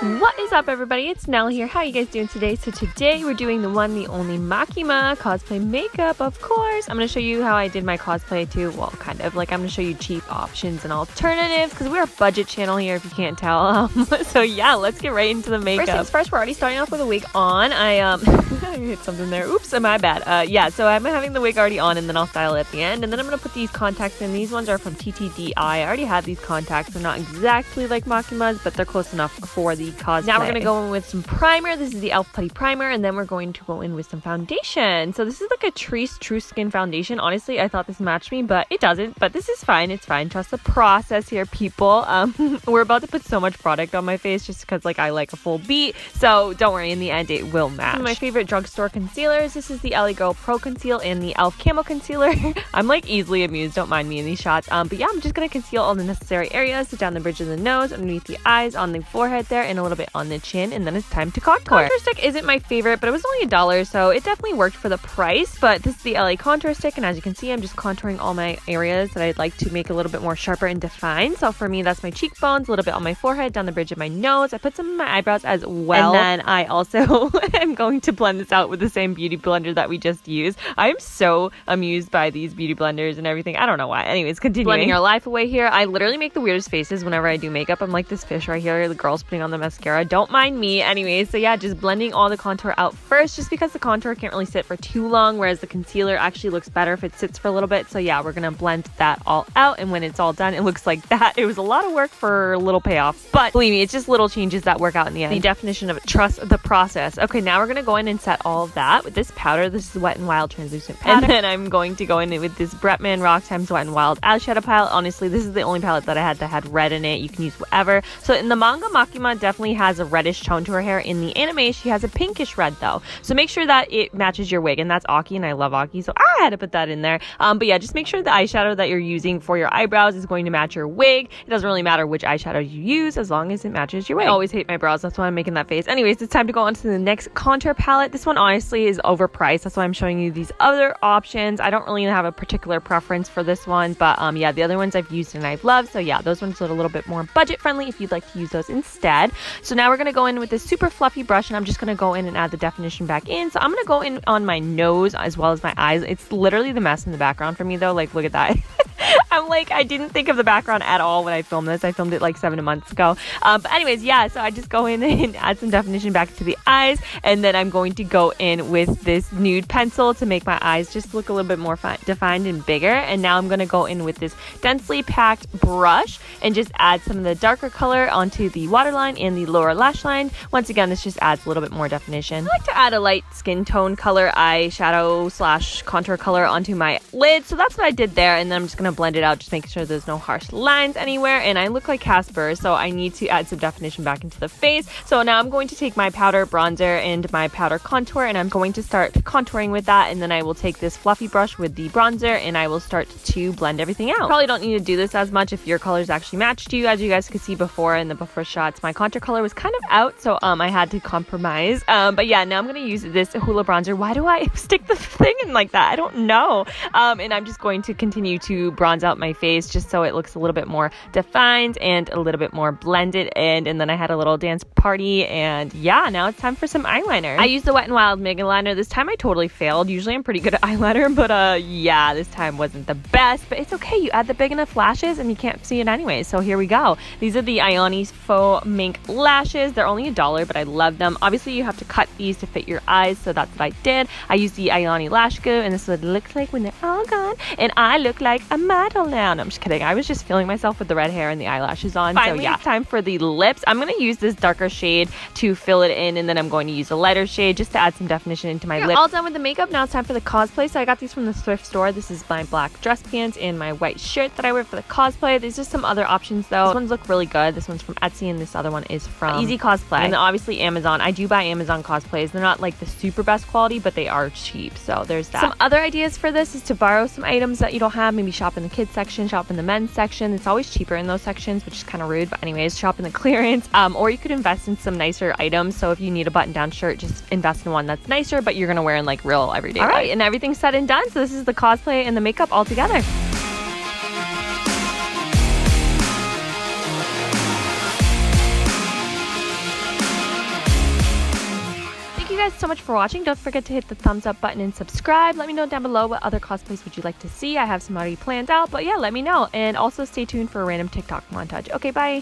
What is up, everybody? It's Nell here. How are you guys doing today? So today we're doing the one, the only Makima Cosplay Makeup, of course. I'm going to show you how I did my cosplay too. Well, kind of. Like, I'm going to show you cheap options and alternatives because we're a budget channel here, if you can't tell. So yeah, let's get right into the makeup. First things first, we're already starting off with a wig on. I hit something there. Oops, my bad. Yeah, so I'm having the wig already on and then I'll style it at the end. And then I'm going to put these contacts in. These ones are from TTDI. I already have these contacts. They're not exactly like Makima's, but they're close enough for the cosplay. Now we're going to go in with some primer. This is the e.l.f. Putty Primer, and then we're going to go in with some foundation. So this is like a True Skin foundation. Honestly, I thought this matched me, but it doesn't. But this is fine. It's fine. Trust the process here, people. We're about to put so much product on my face just because like I like a full beat. So don't worry, in the end it will match. Some of my favorite drugstore concealers. This is the LA Girl Pro Conceal and the e.l.f. Camo Concealer. I'm like easily amused. Don't mind me in these shots. But yeah, I'm just going to conceal all the necessary areas. So down the bridge of the nose, underneath the eyes, on the forehead there, and a little bit on the chin, and then it's time to contour. Contour stick isn't my favorite, but it was only $1, so it definitely worked for the price. But this is the LA contour stick, and as you can see, I'm just contouring all my areas that I'd like to make a little bit more sharper and defined. So for me, that's my cheekbones, a little bit on my forehead, down the bridge of my nose. I put some in my eyebrows as well, and then I also am going to blend this out with the same beauty blender that we just used. I'm so amused by these beauty blenders and everything. I don't know why. Anyways, continuing. Blending our life away here. I literally make the weirdest faces whenever I do makeup. I'm like this fish right here. The girl's putting on the mascara. Don't mind me. Anyways, so yeah, just blending all the contour out first, just because the contour can't really sit for too long, whereas the concealer actually looks better if it sits for a little bit. So yeah, we're gonna blend that all out, and when it's all done, it looks like that. It was a lot of work for a little payoff, but believe me, it's just little changes that work out in the end. The definition of it, trust the process. Okay, now we're gonna go in and set all of that with this powder. This is Wet n Wild translucent powder, and then I'm going to go in with this Bretman Rock Times Wet n Wild eyeshadow palette. Honestly, this is the only palette that I had that had red in it. You can use whatever. So in the manga, Makima definitely has a reddish tone to her hair. In the anime, she has a pinkish red though, so make sure that it matches your wig, and that's Aki, and I love Aki, so I had to put that in there. But yeah, just make sure the eyeshadow that you're using for your eyebrows is going to match your wig. It doesn't really matter which eyeshadow you use as long as it matches your wig. I always hate my brows, that's why I'm making that face. Anyways, it's time to go on to the next contour palette. This one honestly is overpriced, that's why I'm showing you these other options. I don't really have a particular preference for this one, but yeah, the other ones I've used and I've loved, so yeah, those ones are a little bit more budget friendly if you'd like to use those instead. So now we're going to go in with this super fluffy brush, and I'm just going to go in and add the definition back in. So I'm going to go in on my nose as well as my eyes. It's literally the mess in the background for me though. Like, look at that. I'm like, I didn't think of the background at all when I filmed this. I filmed it like 7 months ago. But anyways, yeah, so I just go in and add some definition back to the eyes, and then I'm going to go in with this nude pencil to make my eyes just look a little bit more defined and bigger. And now I'm going to go in with this densely packed brush and just add some of the darker color onto the waterline and the lower lash line. Once again, this just adds a little bit more definition. I like to add a light skin tone color eyeshadow slash contour color onto my lid. So that's what I did there, and then I'm just going to blend it out, just making sure there's no harsh lines anywhere. And I look like Casper, so I need to add some definition back into the face. So now I'm going to take my powder bronzer and my powder contour, and I'm going to start contouring with that, and then I will take this fluffy brush with the bronzer and I will start to blend everything out. Probably don't need to do this as much if your colors actually matched you. As you guys could see before in the before shots, my contour color was kind of out, so I had to compromise. But yeah, now I'm going to use this Hoola bronzer. Why do I stick the thing in like that? I don't know. And I'm just going to continue to bronze out my face just so it looks a little bit more defined and a little bit more blended in. And then I had a little dance party, and yeah, now it's time for some eyeliner. I used the Wet n Wild Mega Liner. This time I totally failed. Usually I'm pretty good at eyeliner, but yeah, this time wasn't the best, but it's okay. You add the big enough lashes and you can't see it anyway. So here we go. These are the Ioni faux mink lashes. They're only $1, but I love them. Obviously you have to cut these to fit your eyes, so that's what I did. I used the Ioni lash glue, and this is what it looks like when they're all gone, and I look like a model now. No, I'm just kidding. I was just feeling myself with the red hair and the eyelashes on. Finally, so yeah, it's time for the lips. I'm going to use this darker shade to fill it in, and then I'm going to use a lighter shade just to add some definition into my lips. All done with the makeup. Now it's time for the cosplay. So I got these from the thrift store. This is my black dress pants and my white shirt that I wear for the cosplay. There's just some other options though. These ones look really good. This one's from Etsy, and this other one is from Easy Cosplay. And then obviously Amazon. I do buy Amazon cosplays. They're not like the super best quality, but they are cheap. So there's that. Some other ideas for this is to borrow some items that you don't have. Maybe shop in the kids section, shop in the men's section. It's always cheaper in those sections, which is kind of rude, but anyways, shop in the clearance. Or you could invest in some nicer items. So if you need a button-down shirt, just invest in one that's nicer, but you're gonna wear in like real everyday life. All right, and everything's said and done. So this is the cosplay and the makeup all together. guys so much for watching. Don't forget to hit the thumbs up button and subscribe. Let me know down below what other cosplays would you like to see. I have some already planned out, but yeah, let me know. And also stay tuned for a random TikTok montage. Okay, bye.